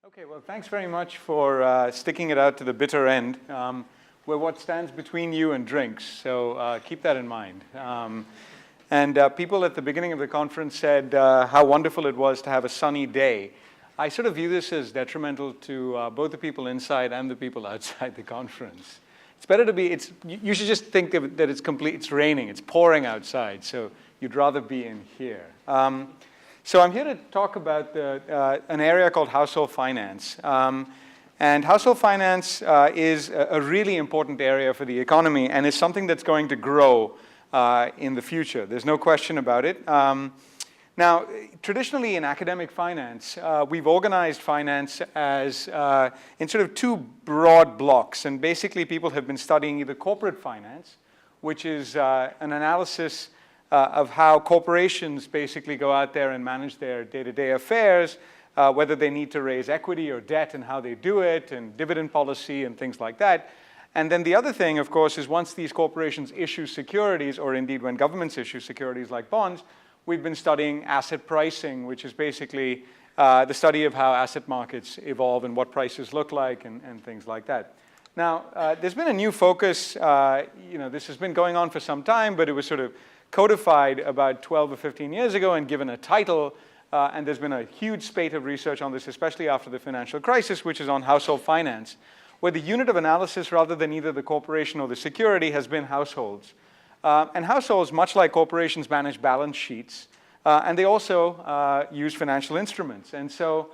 Okay, well, thanks very much for sticking it out to the bitter end. We're what stands between you and drinks, so keep that in mind. People at the beginning of the conference said how wonderful it was to have a sunny day. I sort of view this as detrimental to both the people inside and the people outside the conference. It's better to be, you should just think of it that it's raining, it's pouring outside, so you'd rather be in here. So I'm here to talk about an area called household finance. And household finance is a really important area for the economy and is something that's going to grow in the future. There's no question about it. Now, traditionally in academic finance, we've organized finance as in sort of two broad blocks. And basically, people have been studying either corporate finance, which is an analysis of how corporations basically go out there and manage their day-to-day affairs, whether they need to raise equity or debt and how they do it, and dividend policy and things like that. And then the other thing, of course, is once these corporations issue securities, or indeed when governments issue securities like bonds, we've been studying asset pricing, which is basically the study of how asset markets evolve and what prices look like and things like that. Now, there's been a new focus. This has been going on for some time, but it was sort of codified about 12 or 15 years ago and given a title, and there's been a huge spate of research on this, especially after the financial crisis, which is on household finance, where the unit of analysis, rather than either the corporation or the security, has been households. And households, much like corporations, manage balance sheets, and they also use financial instruments. And so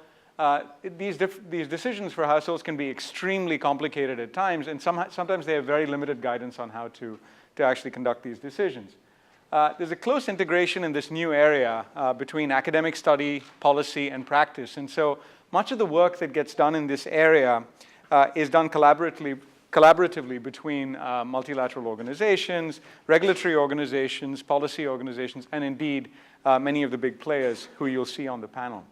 these decisions for households can be extremely complicated at times, and sometimes they have very limited guidance on how to actually conduct these decisions. There's a close integration in this new area between academic study, policy, and practice. And so much of the work that gets done in this area is done collaboratively between multilateral organizations, regulatory organizations, policy organizations, and indeed many of the big players who you'll see on the panel.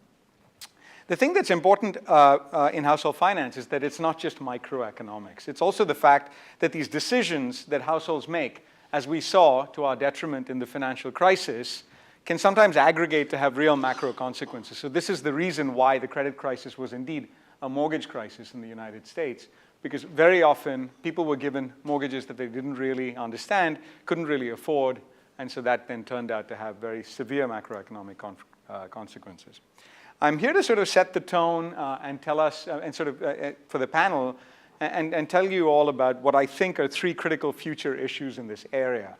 The thing that's important in household finance is that it's not just microeconomics. It's also the fact that these decisions that households make, as we saw to our detriment in the financial crisis, can sometimes aggregate to have real macro consequences. So this is the reason why the credit crisis was indeed a mortgage crisis in the United States, because very often people were given mortgages that they didn't really understand, couldn't really afford, and so that then turned out to have very severe macroeconomic consequences. I'm here to sort of set the tone and tell us, and sort of for the panel, and tell you all about what I think are three critical future issues in this area.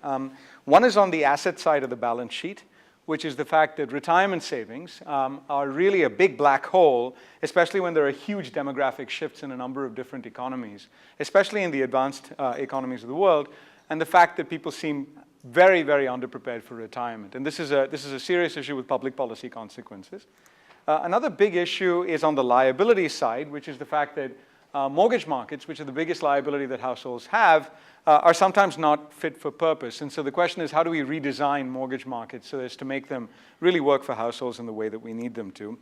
One is on the asset side of the balance sheet, which is the fact that retirement savings are really a big black hole, especially when there are huge demographic shifts in a number of different economies, especially in the advanced economies of the world, and the fact that people seem very, very underprepared for retirement. And this is a serious issue with public policy consequences. Another big issue is on the liability side, which is the fact that mortgage markets, which are the biggest liability that households have, are sometimes not fit for purpose. And so the question is, how do we redesign mortgage markets so as to make them really work for households in the way that we need them to?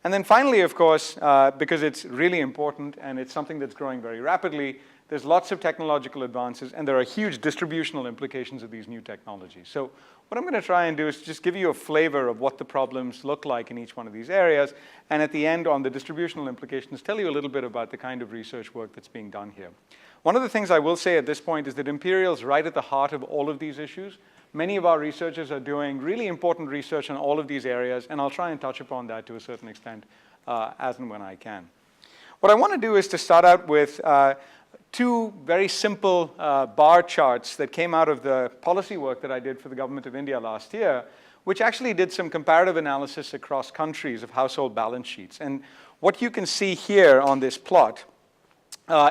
And then finally, of course, because it's really important and it's something that's growing very rapidly, there's lots of technological advances and there are huge distributional implications of these new technologies. So what I'm going to try and do is just give you a flavor of what the problems look like in each one of these areas, and at the end on the distributional implications, tell you a little bit about the kind of research work that's being done here. One of the things I will say at this point is that Imperial's right at the heart of all of these issues. Many of our researchers are doing really important research on all of these areas, and I'll try and touch upon that to a certain extent as and when I can. What I want to do is to start out with two very simple bar charts that came out of the policy work that I did for the government of India last year, which actually did some comparative analysis across countries of household balance sheets. And what you can see here on this plot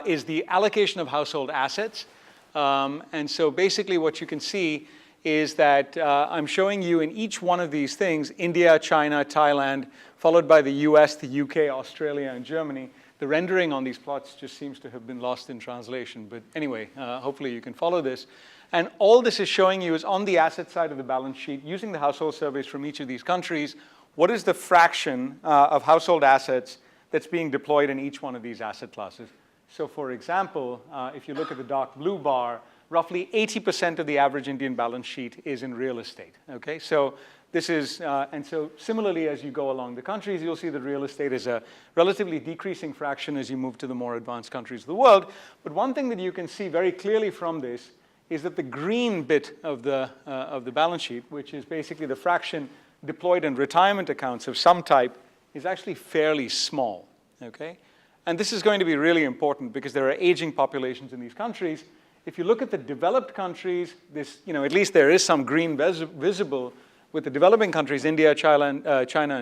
is the allocation of household assets. And so basically what you can see is that I'm showing you in each one of these things, India, China, Thailand, followed by the US, the UK, Australia, and Germany. The rendering on these plots just seems to have been lost in translation. But anyway, hopefully you can follow this. And all this is showing you is on the asset side of the balance sheet, using the household surveys from each of these countries, what is the fraction of household assets that's being deployed in each one of these asset classes. So for example, if you look at the dark blue bar, roughly 80% of the average Indian balance sheet is in real estate. Okay? So This is, and so similarly, as you go along the countries, you'll see that real estate is a relatively decreasing fraction as you move to the more advanced countries of the world. But one thing that you can see very clearly from this is that the green bit of the balance sheet, which is basically the fraction deployed in retirement accounts of some type, is actually fairly small, okay? And this is going to be really important because there are aging populations in these countries. If you look at the developed countries, this, at least there is some green visible. With the developing countries, India, China, and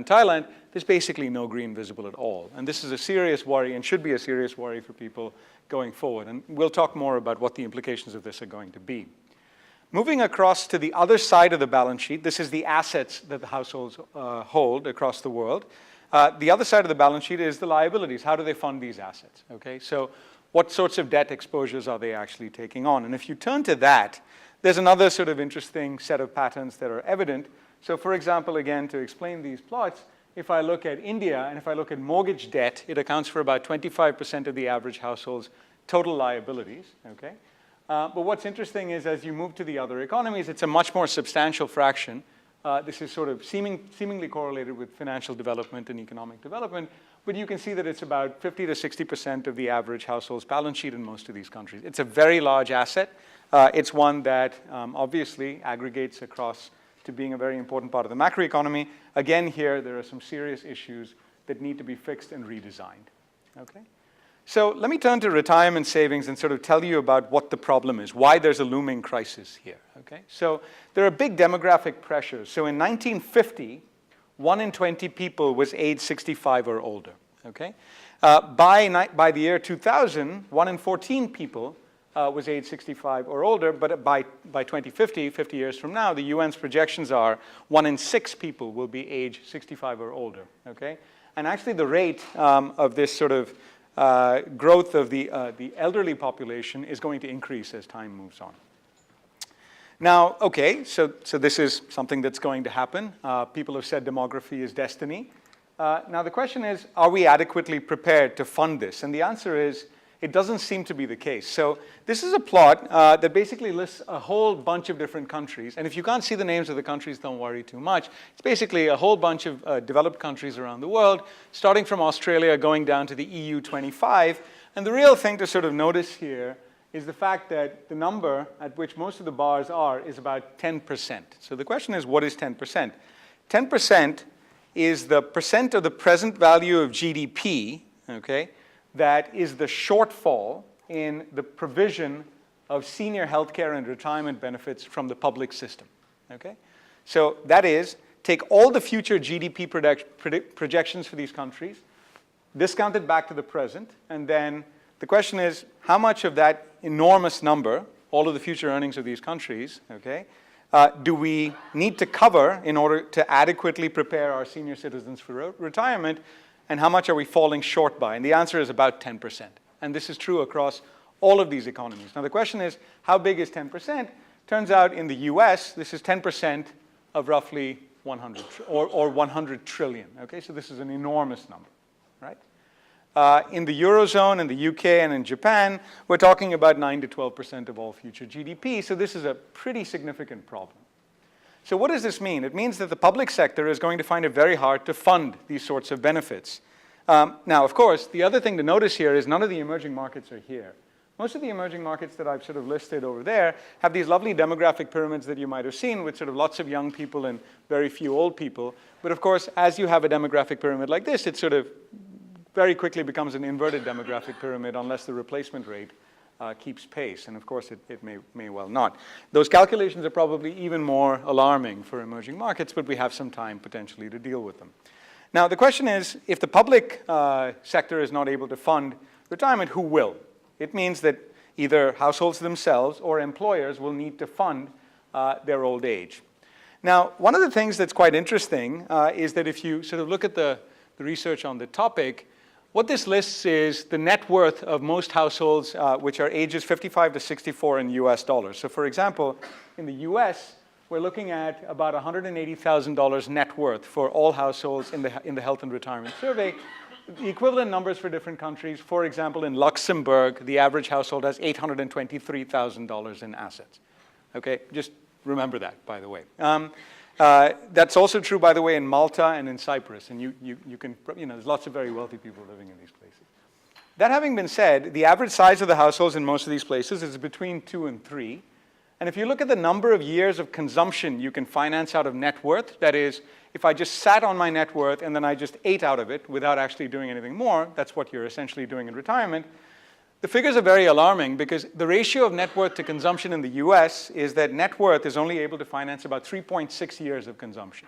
Thailand, there's basically no green visible at all. And this is a serious worry and should be a serious worry for people going forward. And we'll talk more about what the implications of this are going to be. Moving across to the other side of the balance sheet, this is the assets that the households hold across the world. The other side of the balance sheet is the liabilities. How do they fund these assets? Okay, so what sorts of debt exposures are they actually taking on? And if you turn to that, there's another sort of interesting set of patterns that are evident. So for example, again, to explain these plots, if I look at India and if I look at mortgage debt, it accounts for about 25% of the average household's total liabilities, okay? But what's interesting is as you move to the other economies, it's a much more substantial fraction. This is sort of seemingly correlated with financial development and economic development, but you can see that it's about 50 to 60% of the average household's balance sheet in most of these countries. It's a very large asset. It's one that obviously aggregates across to being a very important part of the macroeconomy. Again, here, there are some serious issues that need to be fixed and redesigned, okay? So let me turn to retirement savings and sort of tell you about what the problem is, why there's a looming crisis here, okay? So there are big demographic pressures. So in 1950, 1 in 20 people was age 65 or older, okay? By the year 2000, 1 in 14 people was age 65 or older, but by 2050, 50 years from now, the UN's projections are 1 in 6 people will be age 65 or older, okay? And actually the rate of this sort of growth of the elderly population is going to increase as time moves on. Now, okay, so this is something that's going to happen. People have said demography is destiny. Now the question is, are we adequately prepared to fund this? And the answer is, it doesn't seem to be the case. So this is a plot that basically lists a whole bunch of different countries. And if you can't see the names of the countries, don't worry too much. It's basically a whole bunch of developed countries around the world, starting from Australia, going down to the EU 25. And the real thing to sort of notice here is the fact that the number at which most of the bars are is about 10%. So the question is, what is 10%? 10% is the percent of the present value of GDP, okay, that is the shortfall in the provision of senior healthcare and retirement benefits from the public system, okay? So that is, take all the future GDP projections for these countries, discount it back to the present, and then the question is, how much of that enormous number, all of the future earnings of these countries, okay, do we need to cover in order to adequately prepare our senior citizens for retirement? And how much are we falling short by? And the answer is about 10%. And this is true across all of these economies. Now the question is, how big is 10%? Turns out in the US, this is 10% of roughly 100, or 100 trillion. Okay, so this is an enormous number, right? In the Eurozone, in the UK, and in Japan, we're talking about 9 to 12% of all future GDP. So this is a pretty significant problem. So what does this mean? It means that the public sector is going to find it very hard to fund these sorts of benefits. Now, of course, the other thing to notice here is none of the emerging markets are here. Most of the emerging markets that I've sort of listed over there have these lovely demographic pyramids that you might have seen with sort of lots of young people and very few old people. But of course, as you have a demographic pyramid like this, it sort of very quickly becomes an inverted demographic pyramid unless the replacement rate keeps pace, and of course it may well not. Those calculations are probably even more alarming for emerging markets, but we have some time potentially to deal with them. Now the question is, if the public sector is not able to fund retirement, who will? It means that either households themselves or employers will need to fund their old age. Now, one of the things that's quite interesting is that if you sort of look at the research on the topic, what this lists is the net worth of most households which are ages 55 to 64 in US dollars. So for example, in the US, we're looking at about $180,000 net worth for all households in the Health and Retirement Survey. The equivalent numbers for different countries, for example, in Luxembourg, the average household has $823,000 in assets. Okay, just remember that, by the way. That's also true, by the way, in Malta and in Cyprus. And there's lots of very wealthy people living in these places. That having been said, the average size of the households in most of these places is between 2 and 3. And if you look at the number of years of consumption you can finance out of net worth, that is, if I just sat on my net worth and then I just ate out of it without actually doing anything more, that's what you're essentially doing in retirement, the figures are very alarming because the ratio of net worth to consumption in the US is that net worth is only able to finance about 3.6 years of consumption.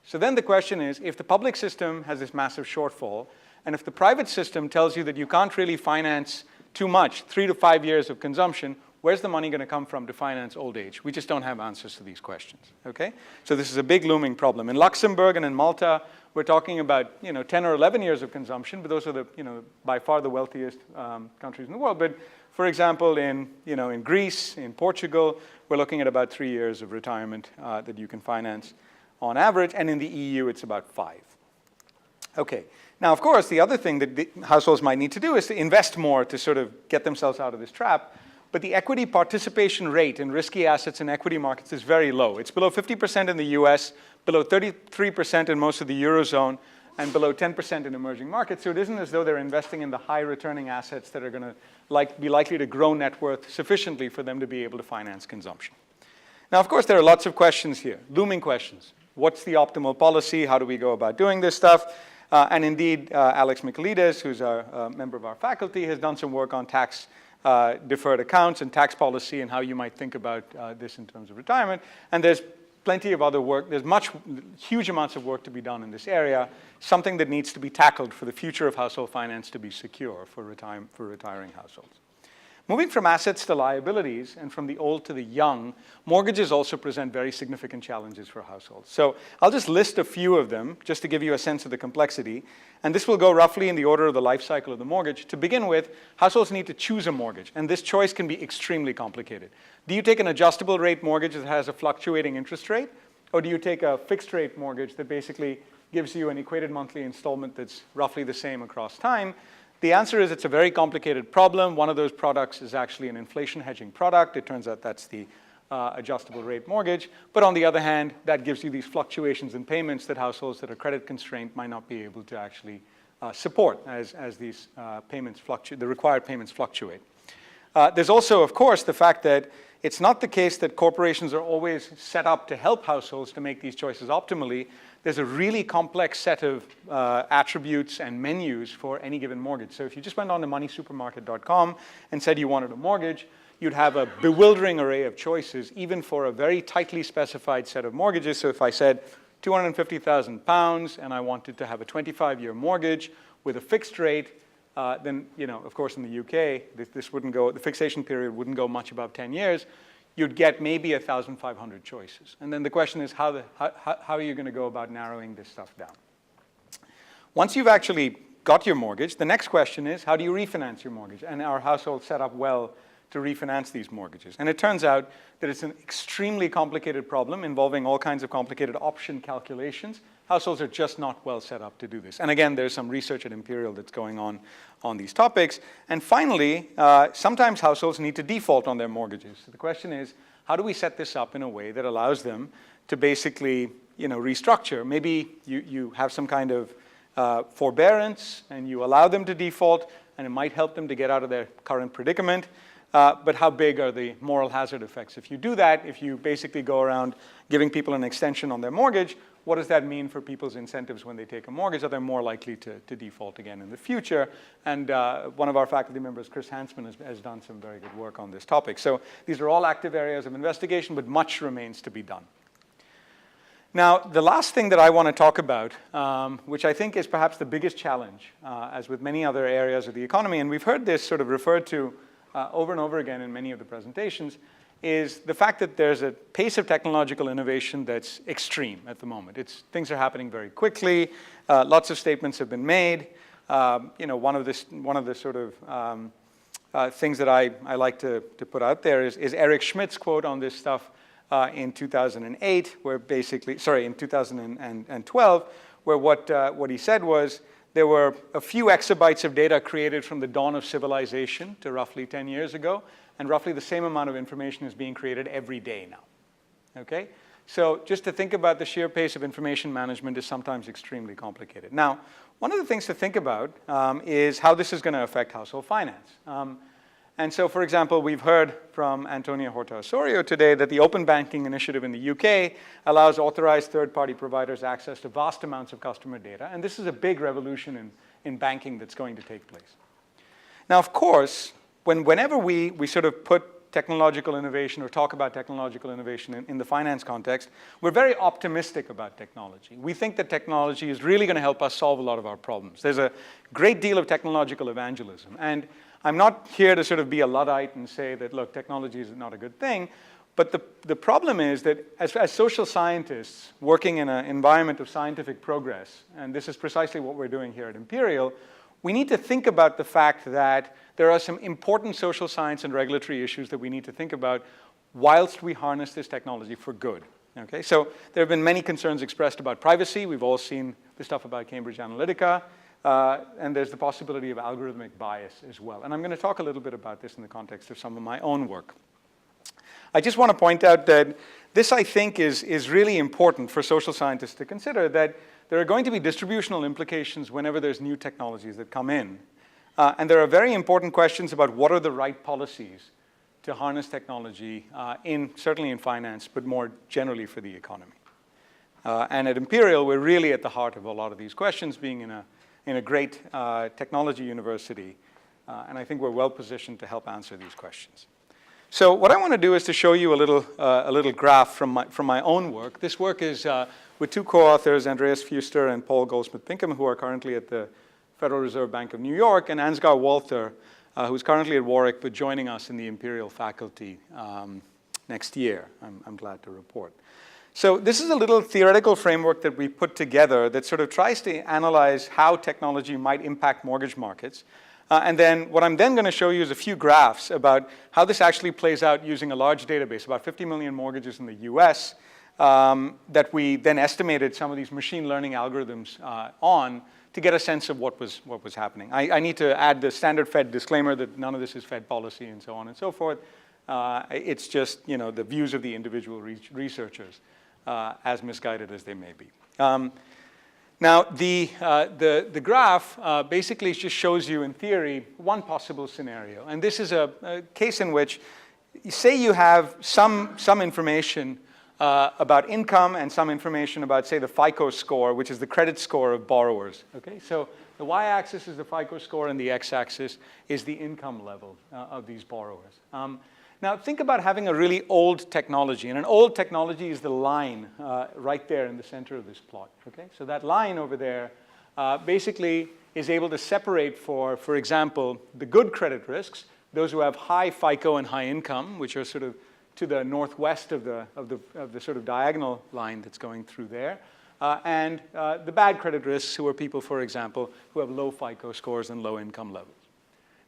So then the question is, if the public system has this massive shortfall, and if the private system tells you that you can't really finance too much, 3 to 5 years of consumption, where's the money going to come from to finance old age? We just don't have answers to these questions, okay? So this is a big looming problem. In Luxembourg and in Malta, we're talking about 10 or 11 years of consumption, but those are by far the wealthiest countries in the world. But for example, in Greece, in Portugal, we're looking at about 3 years of retirement that you can finance on average, and in the EU, it's about 5. Okay. Now, of course, the other thing that the households might need to do is to invest more to sort of get themselves out of this trap. But the equity participation rate in risky assets in equity markets is very low. It's below 50% in the US, below 33% in most of the Eurozone, and below 10% in emerging markets. So it isn't as though they're investing in the high-returning assets that are going to be likely to grow net worth sufficiently for them to be able to finance consumption. Now, of course, there are lots of questions here, looming questions. What's the optimal policy? How do we go about doing this stuff? And indeed, Alex Michaelides, who's a member of our faculty, has done some work on tax deferred accounts and tax policy and how you might think about this in terms of retirement. And there's plenty of other work. There's huge amounts of work to be done in this area, something that needs to be tackled for the future of household finance to be secure for retiring households. Moving from assets to liabilities and from the old to the young, mortgages also present very significant challenges for households. So I'll just list a few of them just to give you a sense of the complexity. And this will go roughly in the order of the life cycle of the mortgage. To begin with, households need to choose a mortgage, and this choice can be extremely complicated. Do you take an adjustable rate mortgage that has a fluctuating interest rate, or do you take a fixed rate mortgage that basically gives you an equated monthly installment that's roughly the same across time? The answer is it's a very complicated problem. One of those products is actually an inflation hedging product. It turns out that's the adjustable rate mortgage. But on the other hand, that gives you these fluctuations in payments that households that are credit constrained might not be able to actually support as these payments fluctuate, the required payments fluctuate. There's also, of course, the fact that it's not the case that corporations are always set up to help households to make these choices optimally. There's a really complex set of attributes and menus for any given mortgage. So if you just went on to moneysupermarket.com and said you wanted a mortgage, you'd have a bewildering array of choices, even for a very tightly specified set of mortgages. So if I said £250,000 and I wanted to have a 25-year mortgage with a fixed rate, then, of course, in the UK, this wouldn't go, the fixation period wouldn't go much above 10 years. You'd get maybe 1,500 choices. And then the question is, how are you going to go about narrowing this stuff down? Once you've actually got your mortgage, the next question is, how do you refinance your mortgage? And are households set up well to refinance these mortgages? And it turns out that it's an extremely complicated problem involving all kinds of complicated option calculations. Households are just not well set up to do this. And again, there's some research at Imperial that's going on these topics. And finally, sometimes households need to default on their mortgages. So the question is, how do we set this up in a way that allows them to basically, restructure? Maybe you have some kind of forbearance and you allow them to default, and it might help them to get out of their current predicament. But how big are the moral hazard effects? If you do that, if you basically go around giving people an extension on their mortgage, what does that mean for people's incentives when they take a mortgage? Are they more likely to default again in the future? And one of our faculty members, Chris Hansman, has done some very good work on this topic. So these are all active areas of investigation, but much remains to be done. Now, the last thing that I want to talk about, which I think is perhaps the biggest challenge, as with many other areas of the economy, and we've heard this sort of referred to over and over again in many of the presentations, is the fact that there's a pace of technological innovation that's extreme at the moment. Things are happening very quickly. Lots of statements have been made. One of the sort of things that I like to put out there is Eric Schmidt's quote on this stuff in 2008, where basically, in 2012, where what he said was, there were a few exabytes of data created from the dawn of civilization to roughly 10 years ago, and roughly the same amount of information is being created every day now. Okay? So just to think about the sheer pace of information management is sometimes extremely complicated. Now, one of the things to think about is how this is going to affect household finance. And so, for example, we've heard from Antonia Horta-Osorio today that the Open Banking Initiative in the UK allows authorized third-party providers access to vast amounts of customer data. And this is a big revolution in banking that's going to take place. Now, of course, whenever we sort of put technological innovation or talk about technological innovation in the finance context, we're very optimistic about technology. We think that technology is really going to help us solve a lot of our problems. There's a great deal of technological evangelism. And I'm not here to sort of be a Luddite and say that, look, technology is not a good thing. But the problem is that as social scientists working in an environment of scientific progress, and this is precisely what we're doing here at Imperial, we need to think about the fact that there are some important social science and regulatory issues that we need to think about whilst we harness this technology for good. Okay? So there have been many concerns expressed about privacy. We've all seen the stuff about Cambridge Analytica. And there's the possibility of algorithmic bias as well. And I'm going to talk a little bit about this in the context of some of my own work. I just want to point out that this, I think, is really important for social scientists to consider, that there are going to be distributional implications whenever there's new technologies that come in. And there are very important questions about what are the right policies to harness technology, certainly in finance, but more generally for the economy. And at Imperial, we're really at the heart of a lot of these questions, being in a great technology university. And I think we're well positioned to help answer these questions. So what I want to do is to show you a little graph from my own work. This work is with two co-authors, Andreas Fuster and Paul Goldsmith-Pinkham, who are currently at the Federal Reserve Bank of New York, and Ansgar Walther, who's currently at Warwick, but joining us in the Imperial faculty next year, I'm glad to report. So this is a little theoretical framework that we put together that sort of tries to analyze how technology might impact mortgage markets. And then what I'm then going to show you is a few graphs about how this actually plays out using a large database, about 50 million mortgages in the US, that we then estimated some of these machine learning algorithms on to get a sense of what was happening. I need to add the standard Fed disclaimer that none of this is Fed policy and so on and so forth. It's just the views of the individual researchers, as misguided as they may be. Now, the graph basically just shows you, in theory, one possible scenario. And this is a case in which, say you have some information about income and some information about, say, the FICO score, which is the credit score of borrowers. Okay? So the y-axis is the FICO score, and the x-axis is the income level of these borrowers. Now, think about having a really old technology. And an old technology is the line right there in the center of this plot. Okay? So that line over there basically is able to separate for example, the good credit risks, those who have high FICO and high income, which are sort of to the northwest of the sort of diagonal line that's going through there, and the bad credit risks, who are people, for example, who have low FICO scores and low income levels.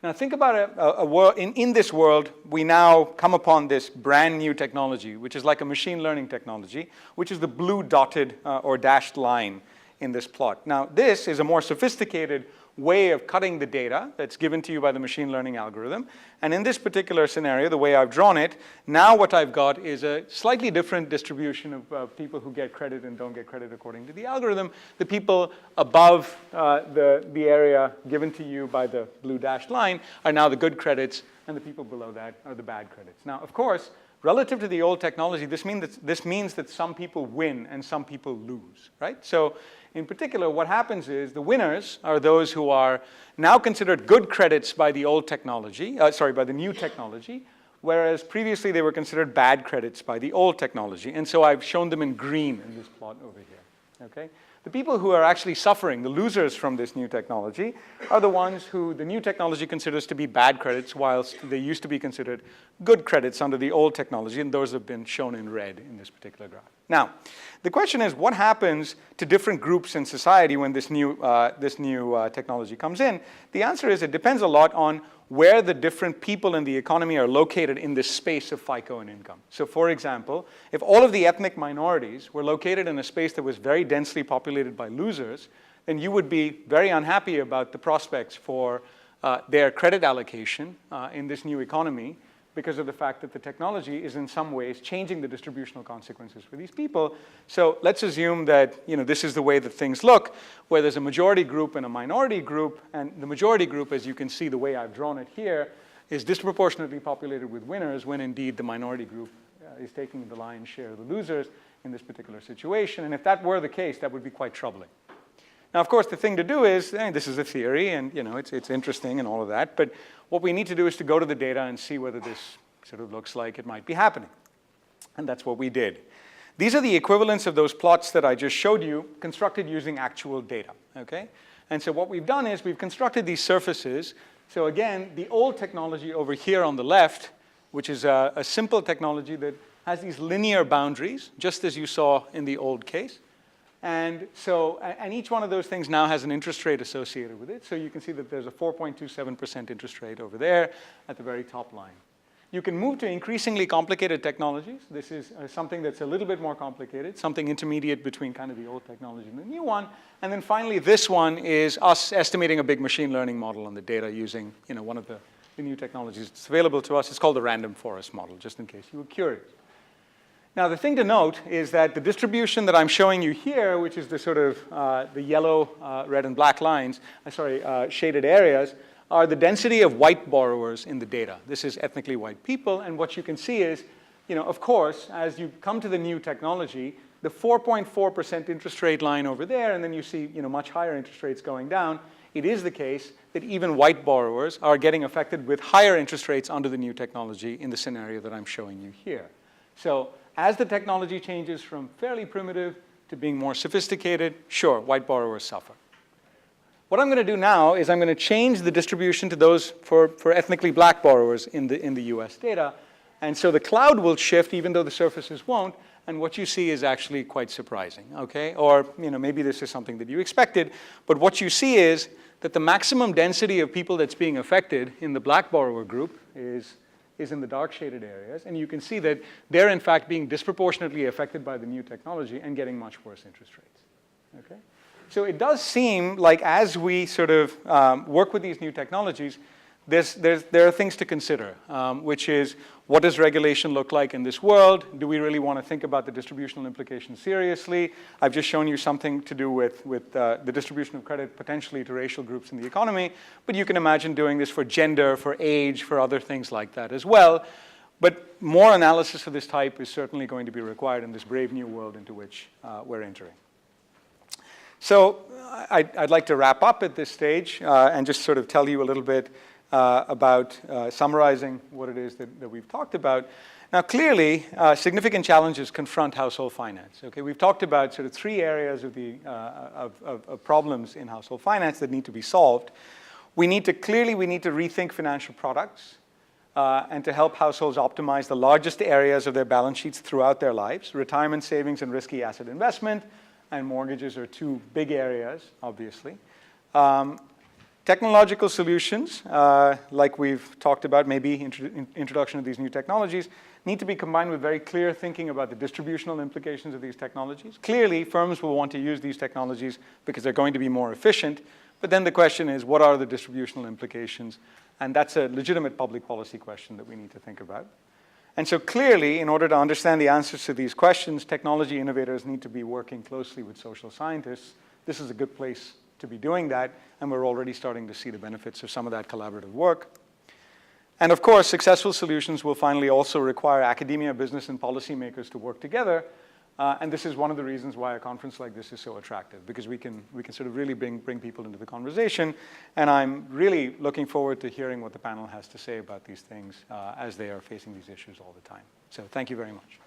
Now think about a world, in this world, we now come upon this brand new technology, which is like a machine learning technology, which is the blue dotted or dashed line in this plot. Now this is a more sophisticated way of cutting the data that's given to you by the machine learning algorithm. And in this particular scenario, the way I've drawn it, now what I've got is a slightly different distribution of people who get credit and don't get credit according to the algorithm. The people above the area given to you by the blue dashed line are now the good credits, and the people below that are the bad credits. Now, of course, relative to the old technology, this means that some people win and some people lose, right? So in particular, what happens is the winners are those who are now considered good credits by the old technology, by the new technology, whereas previously they were considered bad credits by the old technology. And so I've shown them in green in this plot over here, okay? The people who are actually suffering, the losers from this new technology, are the ones who the new technology considers to be bad credits, whilst they used to be considered good credits under the old technology, and those have been shown in red in this particular graph. Now, the question is, what happens to different groups in society when this new technology comes in? The answer is it depends a lot on where the different people in the economy are located in this space of FICO and income. So for example, if all of the ethnic minorities were located in a space that was very densely populated by losers, then you would be very unhappy about the prospects for their credit allocation in this new economy, because of the fact that the technology is in some ways changing the distributional consequences for these people. So let's assume that this is the way that things look, where there's a majority group and a minority group, and the majority group, as you can see the way I've drawn it here, is disproportionately populated with winners, when indeed the minority group is taking the lion's share of the losers in this particular situation. And if that were the case, that would be quite troubling. Now, of course, the thing to do is, this is a theory, and it's interesting and all of that, but what we need to do is to go to the data and see whether this sort of looks like it might be happening. And that's what we did. These are the equivalents of those plots that I just showed you, constructed using actual data, okay? And so what we've done is we've constructed these surfaces. So again, the old technology over here on the left, which is a simple technology that has these linear boundaries, just as you saw in the old case. And each one of those things now has an interest rate associated with it. So you can see that there's a 4.27% interest rate over there at the very top line. You can move to increasingly complicated technologies. This is something that's a little bit more complicated, something intermediate between kind of the old technology and the new one. And then finally, this one is us estimating a big machine learning model on the data using one of the new technologies that's available to us. It's called the random forest model, just in case you were curious. Now, the thing to note is that the distribution that I'm showing you here, which is the sort of the yellow, red, and black lines, shaded areas, are the density of white borrowers in the data. This is ethnically white people, and what you can see is, of course, as you come to the new technology, the 4.4% interest rate line over there, and then you see much higher interest rates going down, it is the case that even white borrowers are getting affected with higher interest rates under the new technology in the scenario that I'm showing you here. So as the technology changes from fairly primitive to being more sophisticated, sure, white borrowers suffer. What I'm going to do now is I'm going to change the distribution to those for ethnically black borrowers in the US data. And so the cloud will shift even though the surfaces won't. And what you see is actually quite surprising, okay? Or maybe this is something that you expected. But what you see is that the maximum density of people that's being affected in the black borrower group is in the dark shaded areas. And you can see that they're in fact being disproportionately affected by the new technology and getting much worse interest rates, okay? So it does seem like as we sort of work with these new technologies, there are things to consider, which is what does regulation look like in this world? Do we really want to think about the distributional implications seriously? I've just shown you something to do with the distribution of credit potentially to racial groups in the economy, but you can imagine doing this for gender, for age, for other things like that as well. But more analysis of this type is certainly going to be required in this brave new world into which we're entering. So I'd like to wrap up at this stage and just sort of tell you a little bit about summarizing what it is that we've talked about. Now, clearly, significant challenges confront household finance. Okay, we've talked about sort of three areas of problems in household finance that need to be solved. We need to rethink financial products and to help households optimize the largest areas of their balance sheets throughout their lives. Retirement savings and risky asset investment, and mortgages are two big areas, obviously. Technological solutions, like we've talked about, maybe introduction of these new technologies, need to be combined with very clear thinking about the distributional implications of these technologies. Clearly, firms will want to use these technologies because they're going to be more efficient, but then the question is, what are the distributional implications? And that's a legitimate public policy question that we need to think about. And so clearly, in order to understand the answers to these questions, technology innovators need to be working closely with social scientists. This is a good place to be doing that, and we're already starting to see the benefits of some of that collaborative work. And of course, successful solutions will finally also require academia, business, and policymakers to work together. And this is one of the reasons why a conference like this is so attractive, because we can sort of really bring people into the conversation. And I'm really looking forward to hearing what the panel has to say about these things as they are facing these issues all the time. So thank you very much.